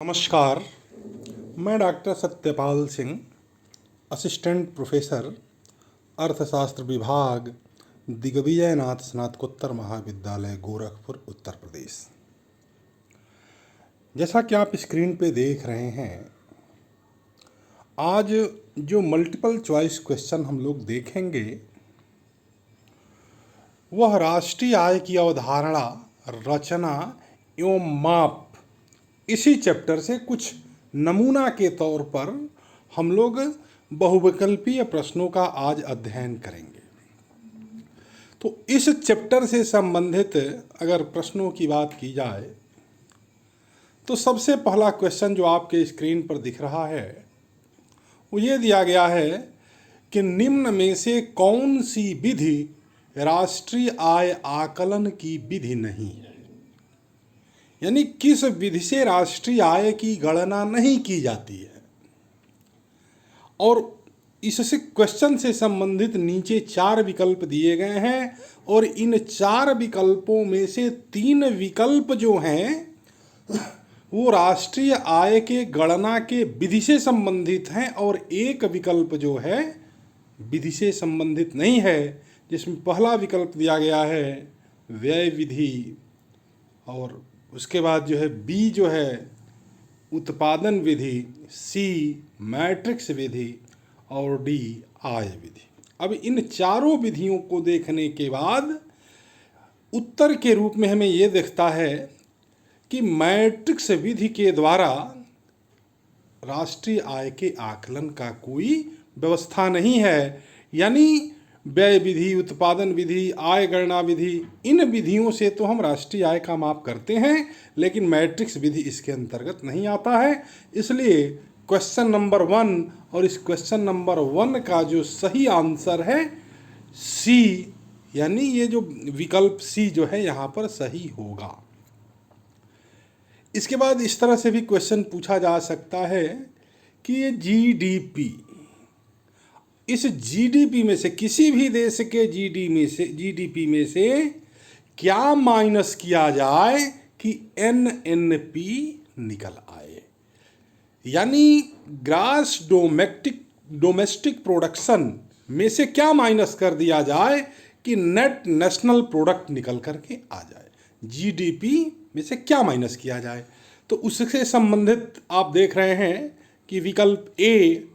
नमस्कार। मैं doctor Satyapal Singh, assistant professor, अर्थशास्त्र विभाग, दिग्विजयनाथ स्नातकोत्तर महाविद्यालय, गोरखपुर, उत्तर प्रदेश। जैसा कि आप स्क्रीन पे देख रहे हैं, आज जो मल्टीपल चॉइस क्वेश्चन हम लोग देखेंगे वह राष्ट्रीय आय की अवधारणा, रचना एवं माप, इसी चैप्टर से कुछ नमूना के तौर पर हम लोग बहुविकल्पीय प्रश्नों का आज अध्ययन करेंगे। तो इस चैप्टर से संबंधित अगर प्रश्नों की बात की जाए तो सबसे पहला क्वेश्चन जो आपके स्क्रीन पर दिख रहा है वो ये दिया गया है कि निम्न में से कौन सी विधि राष्ट्रीय आय आकलन की विधि नहीं है। यानी किस विधि से राष्ट्रीय आय की गणना नहीं की जाती है। और इससे क्वेश्चन से संबंधित नीचे 4 विकल्प दिए गए हैं और इन 4 विकल्पों में से 3 विकल्प जो हैं वो राष्ट्रीय आय के गणना के विधि से संबंधित हैं और एक विकल्प जो है विधि से संबंधित नहीं है, जिसमें पहला विकल्प दिया गया है व्यय विधि, और उसके बाद जो है बी जो है उत्पादन विधि, सी मैट्रिक्स विधि और डी आय विधि। अब इन चारों विधियों को देखने के बाद उत्तर के रूप में हमें ये दिखता है कि मैट्रिक्स विधि के द्वारा राष्ट्रीय आय के आकलन का कोई व्यवस्था नहीं है। यानी व्यय विधि, उत्पादन विधि, आय गणना विधि, इन विधियों से तो हम राष्ट्रीय आय का माप करते हैं, लेकिन मैट्रिक्स विधि इसके अंतर्गत नहीं आता है। इसलिए क्वेश्चन नंबर 1 और इस क्वेश्चन नंबर 1 का जो सही आंसर है सी, यानी ये जो विकल्प सी जो है यहाँ पर सही होगा। इसके बाद इस तरह से भी क्वेश्चन पूछा जा सकता है कि ये जीडीपी, इस जीडीपी में से किसी भी देश के जीडीपी में से क्या माइनस किया जाए कि एनएनपी निकल आए। यानी ग्रास डोमेस्टिक प्रोडक्शन में से क्या माइनस कर दिया जाए कि नेट नेशनल प्रोडक्ट निकल करके आ जाए। जीडीपी में से क्या माइनस किया जाए, तो उससे संबंधित आप देख रहे हैं कि विकल्प ए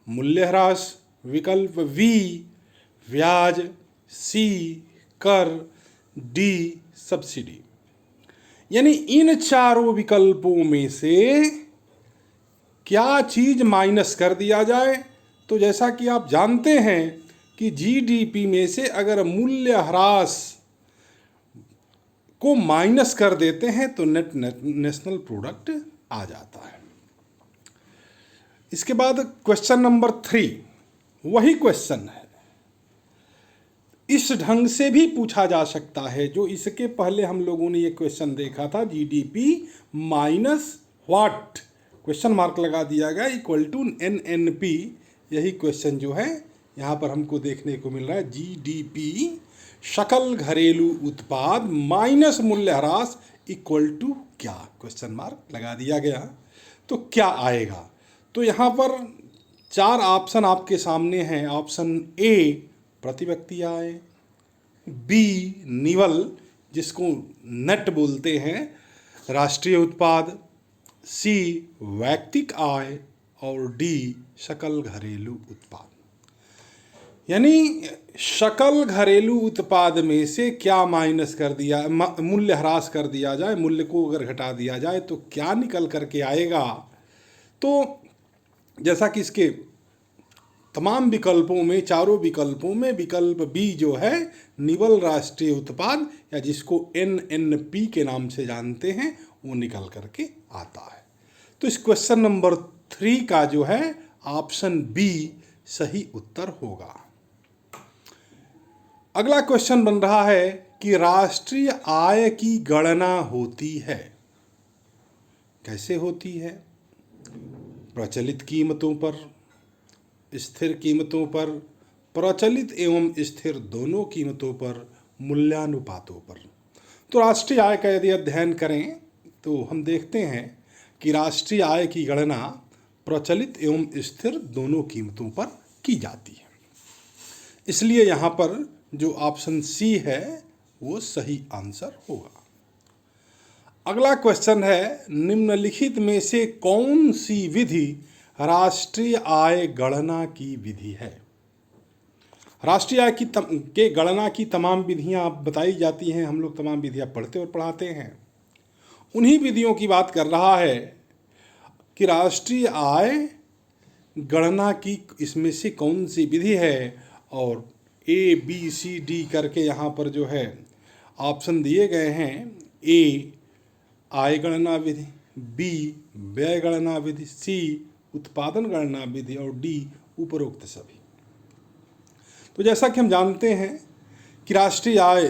मूल्यह्रास, विकल्प वी ब्याज, सी कर, डी सब्सिडी। यानी इन चारों विकल्पों में से क्या चीज माइनस कर दिया जाए। तो जैसा कि आप जानते हैं कि जीडीपी में से अगर मूल्यह्रास को माइनस कर देते हैं तो नेट नेशनल प्रोडक्ट आ जाता है। इसके बाद क्वेश्चन नंबर 3 वही क्वेश्चन है, इस ढंग से भी पूछा जा सकता है जो इसके पहले हम लोगों ने ये क्वेश्चन देखा था, GDP minus what, question mark लगा दिया गया, इक्वल टू एनएनपी। यही क्वेश्चन जो है यहाँ पर हमको देखने को मिल रहा है, जीडीपी सकल घरेलू उत्पाद माइनस मूल्यह्रास इक्वल टू क्या, क्वेश्चन मार्क लगा दिया गया। तो क्या आएगा, तो यहाँ पर 4 ऑप्शन आपके सामने हैं। ऑप्शन ए प्रति व्यक्ति आय, बी निवल जिसको नेट बोलते हैं राष्ट्रीय उत्पाद, सी वैयक्तिक आय और डी सकल घरेलू उत्पाद। यानी सकल घरेलू उत्पाद में से क्या माइनस कर दिया, मूल्य ह्रास कर दिया जाए, मूल्य को अगर घटा दिया जाए तो क्या निकल करके आएगा। तो जैसा कि इसके तमाम विकल्पों में, चारों विकल्पों में विकल्प बी जो है निवल राष्ट्रीय उत्पाद, या जिसको एनएनपी के नाम से जानते हैं, वो निकल करके आता है। तो इस क्वेश्चन नंबर 3 का जो है ऑप्शन बी सही उत्तर होगा। अगला क्वेश्चन बन रहा है कि राष्ट्रीय आय की गणना होती है, कैसे होती है। प्रचलित कीमतों पर, स्थिर कीमतों पर, प्रचलित एवं स्थिर दोनों कीमतों पर, मूल्यानुपातों पर। तो राष्ट्रीय आय का यदि अध्ययन करें तो हम देखते हैं कि राष्ट्रीय आय की गणना प्रचलित एवं स्थिर दोनों कीमतों पर की जाती है। इसलिए यहाँ पर जो ऑप्शन सी है वो सही आंसर होगा। अगला क्वेश्चन है, निम्नलिखित में से कौन सी विधि राष्ट्रीय आय गणना की विधि है? राष्ट्रीय आय के गणना की तमाम विधियां बताई जाती हैं, हम लोग तमाम विधियां पढ़ते और पढ़ाते हैं। उन्हीं विधियों की बात कर रहा है कि राष्ट्रीय आय गणना की इसमें से कौन सी विधि है, और ए बी सी डी करके यहाँ पर जो है ऑप्शन दिए गए हैं। ए आय गणना विधि, बी व्यय गणना विधि, सी उत्पादन गणना विधि और डी उपरोक्त सभी। तो जैसा कि हम जानते हैं कि राष्ट्रीय आय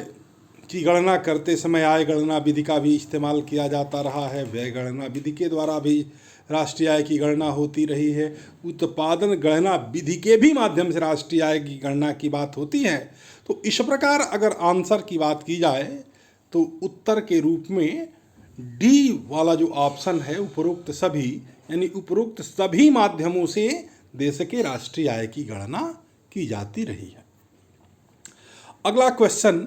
की गणना करते समय आय गणना विधि का भी इस्तेमाल किया जाता रहा है, व्यय गणना विधि के द्वारा भी राष्ट्रीय आय की गणना होती रही है, उत्पादन गणना विधि के भी माध्यम से राष्ट्रीय आय की गणना की बात होती है। तो इस प्रकार अगर आंसर की बात की जाए तो उत्तर के रूप में डी वाला जो ऑप्शन है उपरोक्त सभी, यानी उपरोक्त सभी माध्यमों से देश के राष्ट्रीय आय की गणना की जाती रही है। अगला क्वेश्चन,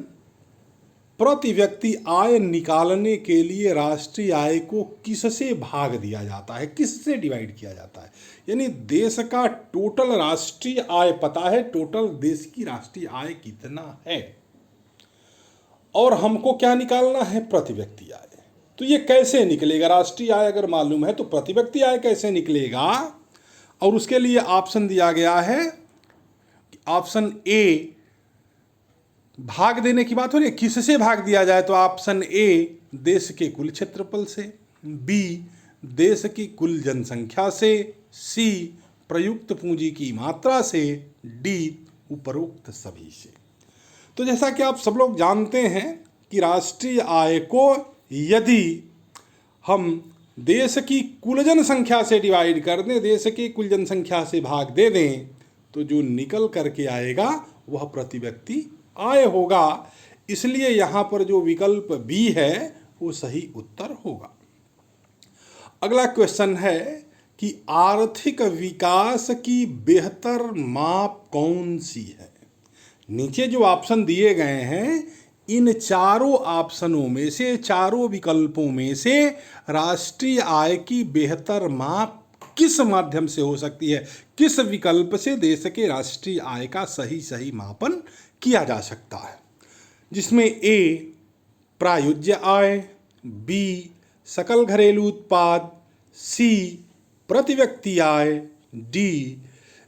प्रति व्यक्ति आय निकालने के लिए राष्ट्रीय आय को किससे भाग दिया जाता है, किससे डिवाइड किया जाता है? यानी देश का टोटल राष्ट्रीय आय पता है, टोटल देश की राष्ट्रीय आय कितना है, और हमको क्या निकालना है? प्रति व्यक्ति आय। तो ये कैसे निकलेगा? राष्ट्रीय आय अगर मालूम है तो प्रति व्यक्ति आय कैसे निकलेगा? और उसके लिए ऑप्शन दिया गया है, ऑप्शन ए भाग देने की बात हो रही है, किससे भाग दिया जाए? तो ऑप्शन ए देश के कुल क्षेत्रफल से, बी देश की कुल जनसंख्या से, सी प्रयुक्त पूंजी की मात्रा से, डी उपरोक्त सभी से। तो जैसा कि आप सब लोग जानते हैं कि राष्ट्रीय आय को यदि हम देश की कुल जनसंख्या से डिवाइड कर दें, देश की कुल जनसंख्या से भाग दे दें, तो जो निकल करके आएगा वह प्रति व्यक्ति आय होगा। इसलिए यहाँ पर जो विकल्प बी है वो सही उत्तर होगा। अगला क्वेश्चन है कि आर्थिक विकास की बेहतर माप कौन सी है? नीचे जो ऑप्शन दिए गए हैं, इन चारों ऑप्शनों में से, चारों विकल्पों में से राष्ट्रीय आय की बेहतर माप किस माध्यम से हो सकती है? किस विकल्प से देश के राष्ट्रीय आय का सही मापन किया जा सकता है? जिसमें ए प्रायोज्य आय, बी सकल घरेलू उत्पाद, सी प्रति व्यक्ति आय, डी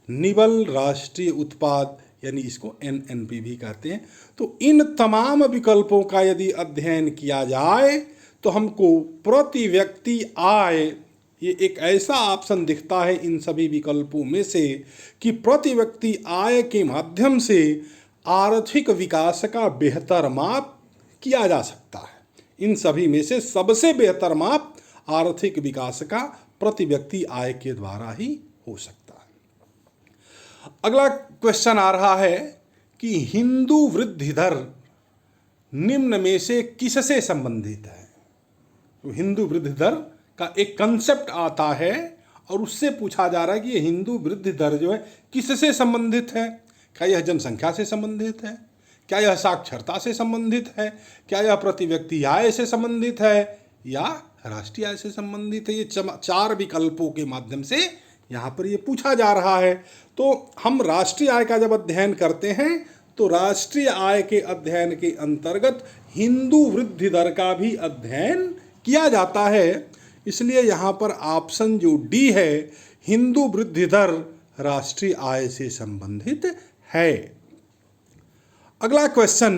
निवल राष्ट्रीय उत्पाद, यानी इसको एनएनपी भी कहते हैं। तो इन तमाम विकल्पों का यदि अध्ययन किया जाए तो हमको प्रति व्यक्ति आय, ये एक ऐसा ऑप्शन दिखता है इन सभी विकल्पों में से कि प्रति व्यक्ति आय के माध्यम से आर्थिक विकास का बेहतर माप किया जा सकता है। इन सभी में से सबसे बेहतर माप आर्थिक विकास का प्रति व्यक्ति आय के द्वारा ही हो सकता है। अगला क्वेश्चन आ रहा है कि हिंदू वृद्धि दर निम्न में से किससे संबंधित है? तो हिंदू वृद्धि दर का एक कंसेप्ट आता है और उससे पूछा जा रहा है कि ये हिंदू वृद्धि दर जो है किससे संबंधित है? क्या यह जनसंख्या से संबंधित है? क्या यह साक्षरता से संबंधित है? क्या यह प्रति व्यक्ति आय से संबंधित है, या राष्ट्रीय आय से संबंधित है? ये चार विकल्पों के माध्यम से यहाँ पर ये पूछा जा रहा है। तो हम राष्ट्रीय आय का जब अध्ययन करते हैं तो राष्ट्रीय आय के अध्ययन के अंतर्गत हिंदू वृद्धि दर का भी अध्ययन किया जाता है। इसलिए यहाँ पर ऑप्शन जो डी है, हिंदू वृद्धि दर राष्ट्रीय आय से संबंधित है। अगला क्वेश्चन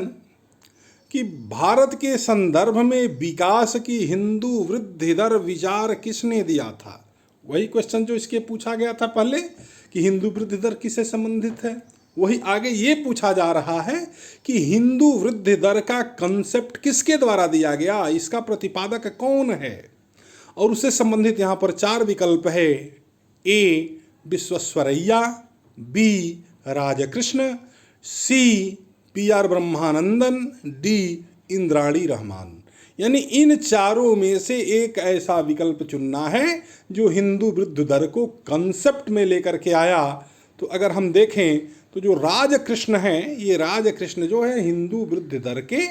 कि भारत के संदर्भ में विकास की हिंदू वृद्धि दर विचार किसने दिया था? वही क्वेश्चन जो इसके पूछा गया था पहले कि हिंदू वृद्धि दर किससे संबंधित है, वही आगे ये पूछा जा रहा है कि हिंदू वृद्धि दर का कंसेप्ट किसके द्वारा दिया गया, इसका प्रतिपादक कौन है? और उससे संबंधित यहाँ पर चार विकल्प है। A Visvesvaraya, B Rajkrishna, C P R Brahmanandan, D Indrani Rahman. यानी इन चारों में से एक ऐसा विकल्प चुनना है जो हिंदू वृद्धि दर को कंसेप्ट में लेकर के आया। तो अगर हम देखें तो जो राजकृष्ण हैं, ये राजकृष्ण जो है हिंदू वृद्धि दर के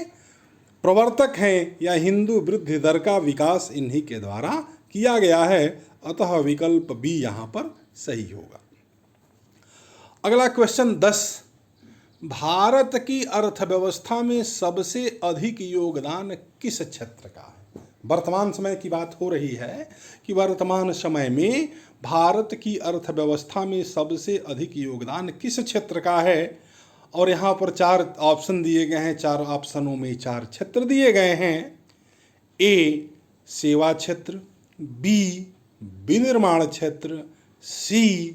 प्रवर्तक हैं, या हिंदू वृद्धि दर का विकास इन्हीं के द्वारा किया गया है। अतः विकल्प बी यहाँ पर सही होगा। अगला क्वेश्चन 10, भारत की अर्थव्यवस्था में सबसे अधिक योगदान किस क्षेत्र का है? वर्तमान समय की बात हो रही है कि वर्तमान समय में भारत की अर्थव्यवस्था में सबसे अधिक योगदान किस क्षेत्र का है। और यहाँ पर 4 ऑप्शन दिए गए हैं, 4 ऑप्शनों में 4 क्षेत्र दिए गए हैं। ए सेवा क्षेत्र, बी विनिर्माण क्षेत्र, सी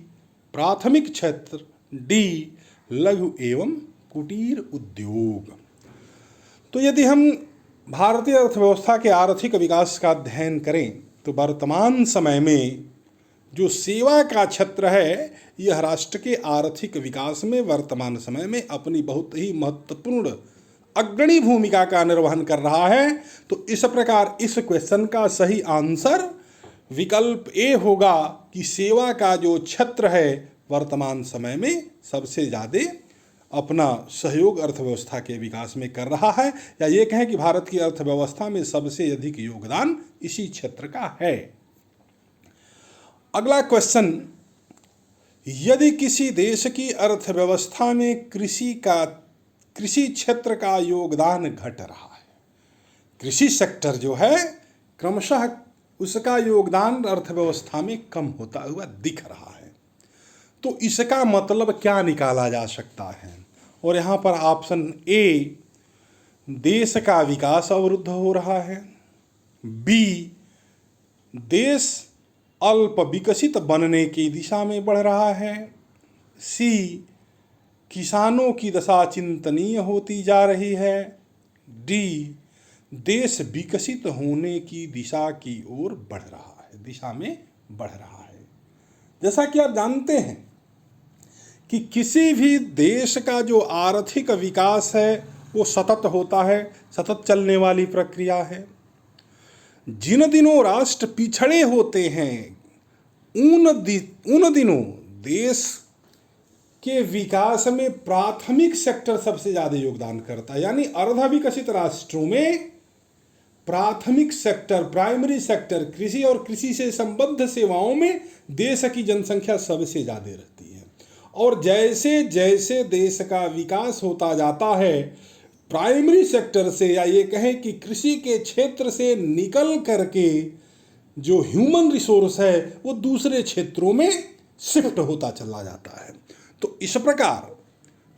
प्राथमिक क्षेत्र, डी लघु एवं कुटीर उद्योग। तो यदि हम भारतीय अर्थव्यवस्था के आर्थिक विकास का अध्ययन करें तो वर्तमान समय में जो सेवा का क्षेत्र है यह राष्ट्र के आर्थिक विकास में वर्तमान समय में अपनी बहुत ही महत्वपूर्ण अग्रणी भूमिका का निर्वहन कर रहा है। तो इस प्रकार इस क्वेश्चन का सही आंसर विकल्प ए होगा कि सेवा का जो क्षेत्र है वर्तमान समय में सबसे ज़्यादा अपना सहयोग अर्थव्यवस्था के विकास में कर रहा है, या ये कहें कि भारत की अर्थव्यवस्था में सबसे अधिक योगदान इसी क्षेत्र का है। अगला क्वेश्चन, यदि किसी देश की अर्थव्यवस्था में कृषि क्षेत्र का योगदान घट रहा है, कृषि सेक्टर जो है क्रमशः उसका योगदान अर्थव्यवस्था में कम होता हुआ दिख रहा है, तो इसका मतलब क्या निकाला जा सकता है? और यहाँ पर ऑप्शन ए देश का विकास अवरुद्ध हो रहा है, बी देश अल्प विकसित बनने की दिशा में बढ़ रहा है, सी किसानों की दशा चिंतनीय होती जा रही है, डी देश विकसित होने की दिशा की ओर बढ़ रहा है, दिशा में बढ़ रहा है। जैसा कि आप जानते हैं कि किसी भी देश का जो आर्थिक विकास है वो सतत होता है, सतत चलने वाली प्रक्रिया है। जिन दिनों राष्ट्र पिछड़े होते हैं उन दिनों देश के विकास में प्राथमिक सेक्टर सबसे ज़्यादा योगदान करता है। यानी अर्ध विकसित राष्ट्रों में प्राथमिक सेक्टर, प्राइमरी सेक्टर, कृषि और कृषि से संबद्ध सेवाओं में देश की जनसंख्या सबसे ज़्यादा रहती है। और जैसे जैसे देश का विकास होता जाता है प्राइमरी सेक्टर से, या ये कहें कि कृषि के क्षेत्र से निकल करके जो ह्यूमन रिसोर्स है वो दूसरे क्षेत्रों में शिफ्ट होता चला जाता है। तो इस प्रकार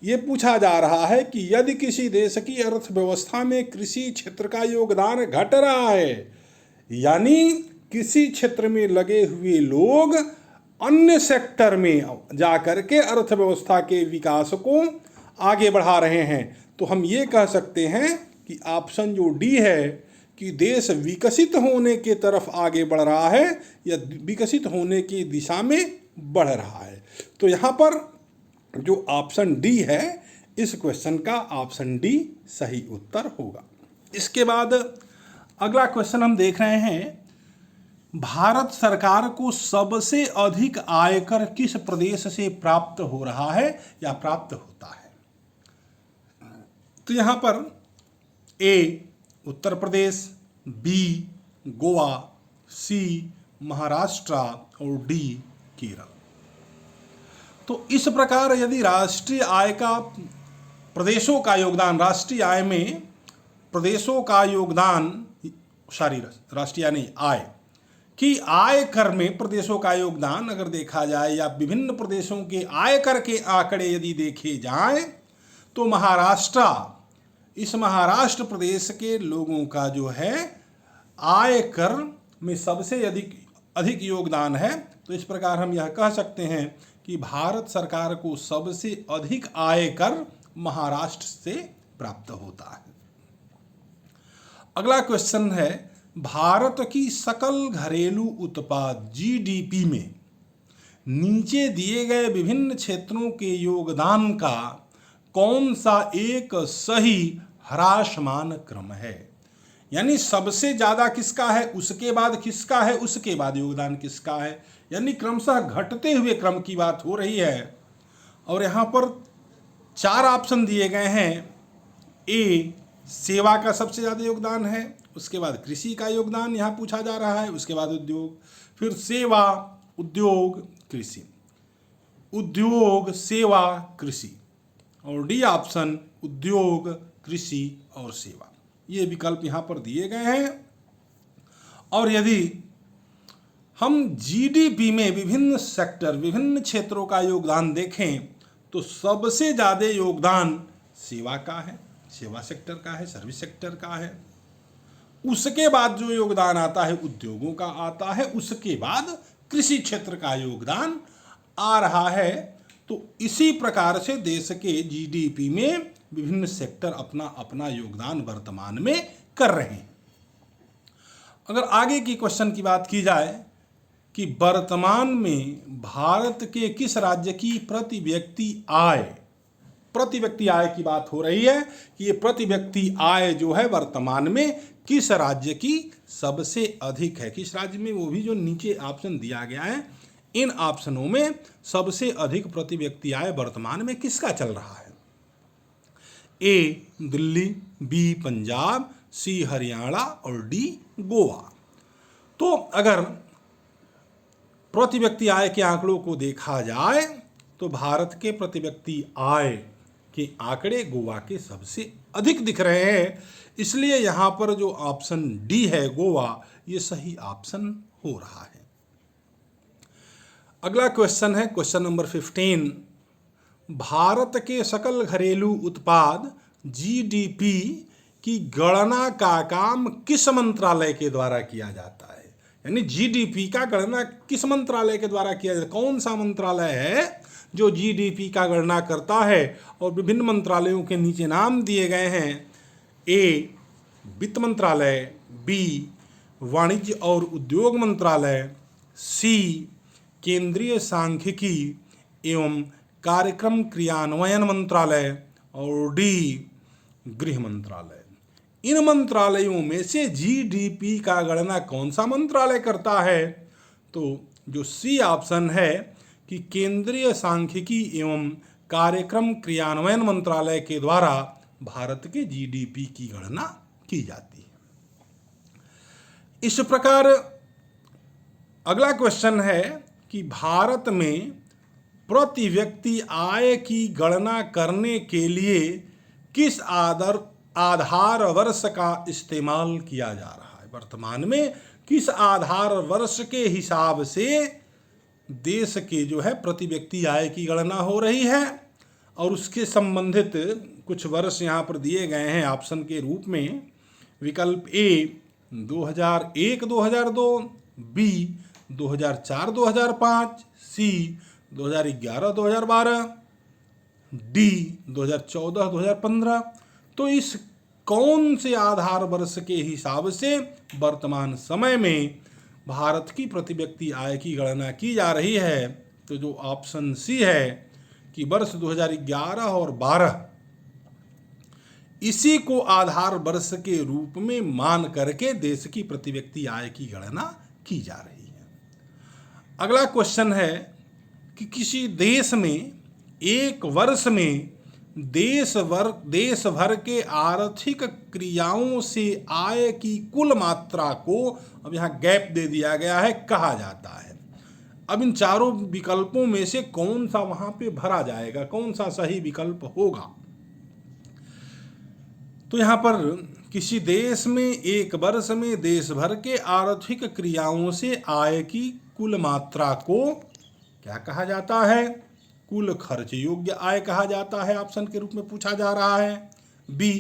ये पूछा जा रहा है कि यदि किसी देश की अर्थव्यवस्था में कृषि क्षेत्र का योगदान घट रहा है, यानी किसी क्षेत्र में लगे हुए लोग अन्य सेक्टर में जाकर के अर्थव्यवस्था के विकास को आगे बढ़ा रहे हैं, तो हम ये कह सकते हैं कि ऑप्शन जो डी है कि देश विकसित होने के तरफ आगे बढ़ रहा है या विकसित होने की दिशा में बढ़ रहा है। तो यहाँ पर जो ऑप्शन डी है इस क्वेश्चन का ऑप्शन डी सही उत्तर होगा। इसके बाद अगला क्वेश्चन हम देख रहे हैं, भारत सरकार को सबसे अधिक आयकर किस प्रदेश से प्राप्त हो रहा है या प्राप्त होता है? तो यहाँ पर ए उत्तर प्रदेश, बी गोवा, सी महाराष्ट्र और डी केरल। तो इस प्रकार यदि राष्ट्रीय आय का प्रदेशों का योगदान, राष्ट्रीय आय में प्रदेशों का योगदान, राष्ट्रीय नहीं आय कि आयकर में प्रदेशों का योगदान अगर देखा जाए या विभिन्न प्रदेशों के आयकर के आंकड़े यदि देखे जाएं तो इस महाराष्ट्र प्रदेश के लोगों का जो है आयकर में सबसे अधिक योगदान है। तो इस प्रकार हम यह कह सकते हैं कि भारत सरकार को सबसे अधिक आयकर महाराष्ट्र से प्राप्त होता है। अगला क्वेश्चन है, भारत की सकल घरेलू उत्पाद जीडीपी में नीचे दिए गए विभिन्न क्षेत्रों के योगदान का कौन सा एक सही ह्रासमान क्रम है? यानी सबसे ज़्यादा किसका है, उसके बाद किसका है, उसके बाद योगदान किसका है, यानी क्रमशः घटते हुए क्रम की बात हो रही है। और यहाँ पर 4 ऑप्शन दिए गए हैं। ए, सेवा का सबसे ज़्यादा योगदान है, उसके बाद कृषि का योगदान यहाँ पूछा जा रहा है, उसके बाद उद्योग, फिर सेवा, उद्योग, कृषि, उद्योग, सेवा, कृषि, और डी ऑप्शन उद्योग, कृषि और सेवा। ये विकल्प यहाँ पर दिए गए हैं। और यदि हम जीडीपी में विभिन्न सेक्टर, विभिन्न क्षेत्रों का योगदान देखें तो सबसे ज़्यादा योगदान सेवा का है, सेवा सेक्टर का है, सर्विस सेक्टर का है। उसके बाद जो योगदान आता है उद्योगों का आता है, उसके बाद कृषि क्षेत्र का योगदान आ रहा है। तो इसी प्रकार से देश के जीडीपी में विभिन्न सेक्टर अपना अपना योगदान वर्तमान में कर रहे हैं। अगर आगे की क्वेश्चन की बात की जाए कि वर्तमान में भारत के किस राज्य की प्रति व्यक्ति आय, प्रति व्यक्ति आय की बात हो रही है कि ये प्रति व्यक्ति आय जो है वर्तमान में किस राज्य की सबसे अधिक है, किस राज्य में, वो भी जो नीचे ऑप्शन दिया गया है, इन ऑप्शनों में सबसे अधिक प्रति व्यक्ति आय वर्तमान में किसका चल रहा है। ए दिल्ली, बी पंजाब, सी हरियाणा और डी गोवा। तो अगर प्रति व्यक्ति आय के आंकड़ों को देखा जाए तो भारत के प्रति व्यक्ति आय के आंकड़े गोवा के सबसे अधिक दिख रहे हैं, इसलिए यहाँ पर जो ऑप्शन डी है गोवा, ये सही ऑप्शन हो रहा है। अगला क्वेश्चन है क्वेश्चन नंबर 15। भारत के सकल घरेलू उत्पाद जीडीपी की गणना का काम किस मंत्रालय के द्वारा किया जाता है, यानी जीडीपी का गणना किस मंत्रालय के द्वारा किया जाता है, कौन सा मंत्रालय है जो जीडीपी का गणना करता है। और विभिन्न मंत्रालयों के नीचे नाम दिए गए हैं। ए वित्त मंत्रालय, बी वाणिज्य और उद्योग मंत्रालय, सी केंद्रीय सांख्यिकी एवं कार्यक्रम क्रियान्वयन मंत्रालय और डी गृह मंत्रालय। इन मंत्रालयों में से जीडीपी का गणना कौन सा मंत्रालय करता है, तो जो सी ऑप्शन है कि केंद्रीय सांख्यिकी एवं कार्यक्रम क्रियान्वयन मंत्रालय के द्वारा भारत के जीडीपी की गणना की जाती है। इस प्रकार अगला क्वेश्चन है कि भारत में प्रति व्यक्ति आय की गणना करने के लिए किस आधार वर्ष का इस्तेमाल किया जा रहा है। वर्तमान में किस आधार वर्ष के हिसाब से देश के जो है प्रति व्यक्ति आय की गणना हो रही है, और उसके संबंधित कुछ वर्ष यहाँ पर दिए गए हैं ऑप्शन के रूप में। विकल्प ए 2001-2002, बी 2004-2005, सी 2011-2012, डी 2014-2015। तो इस कौन से आधार वर्ष के हिसाब से वर्तमान समय में भारत की प्रति व्यक्ति आय की गणना की जा रही है, तो जो ऑप्शन सी है कि वर्ष 2011 और 12 इसी को आधार वर्ष के रूप में मान करके देश की प्रति व्यक्ति आय की गणना की जा रही है। अगला क्वेश्चन है कि किसी देश में एक वर्ष में देश भर के आर्थिक क्रियाओं से आय की कुल मात्रा को, अब यहाँ गैप दे दिया गया है, कहा जाता है। अब इन चारों विकल्पों में से कौन सा वहाँ पे भरा जाएगा, कौन सा सही विकल्प होगा। तो यहाँ पर किसी देश में एक वर्ष में देश भर के आर्थिक क्रियाओं से आय की कुल मात्रा को क्या कहा जाता है, कुल खर्च योग्य आय कहा जाता है, ऑप्शन के रूप में पूछा जा रहा है। बी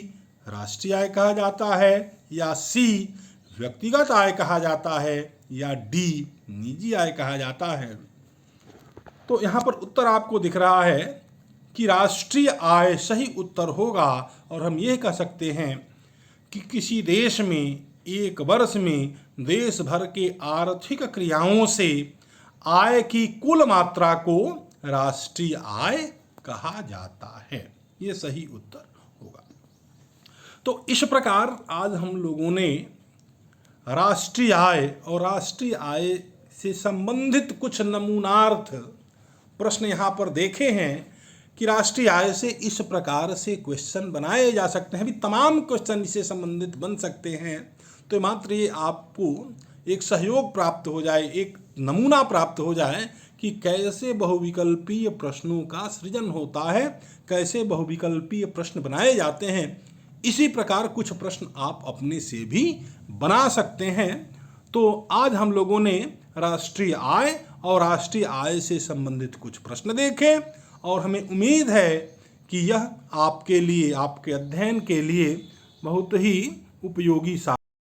राष्ट्रीय आय कहा जाता है, या सी व्यक्तिगत आय कहा जाता है, या डी निजी आय कहा जाता है। तो यहाँ पर उत्तर आपको दिख रहा है कि राष्ट्रीय आय सही उत्तर होगा, और हम यह कह सकते हैं कि किसी देश में एक वर्ष में देश भर के आर्थिक क्रियाओं से आय की कुल मात्रा को राष्ट्रीय आय कहा जाता है। ये सही उत्तर होगा। तो इस प्रकार आज हम लोगों ने राष्ट्रीय आय और राष्ट्रीय आय से संबंधित कुछ नमूनार्थ प्रश्न यहाँ पर देखे हैं कि राष्ट्रीय आय से इस प्रकार से क्वेश्चन बनाए जा सकते हैं। अभी तमाम क्वेश्चन इससे संबंधित बन सकते हैं। तो मात्र ये आपको एक सहयोग प्राप्त हो जाए, एक नमूना प्राप्त हो जाए कि कैसे बहुविकल्पीय प्रश्नों का सृजन होता है, कैसे बहुविकल्पीय प्रश्न बनाए जाते हैं। इसी प्रकार कुछ प्रश्न आप अपने से भी बना सकते हैं। तो आज हम लोगों ने राष्ट्रीय आय और राष्ट्रीय आय से संबंधित कुछ प्रश्न देखे और हमें उम्मीद है कि यह आपके लिए, आपके अध्ययन के लिए बहुत ही उपयोगी साबित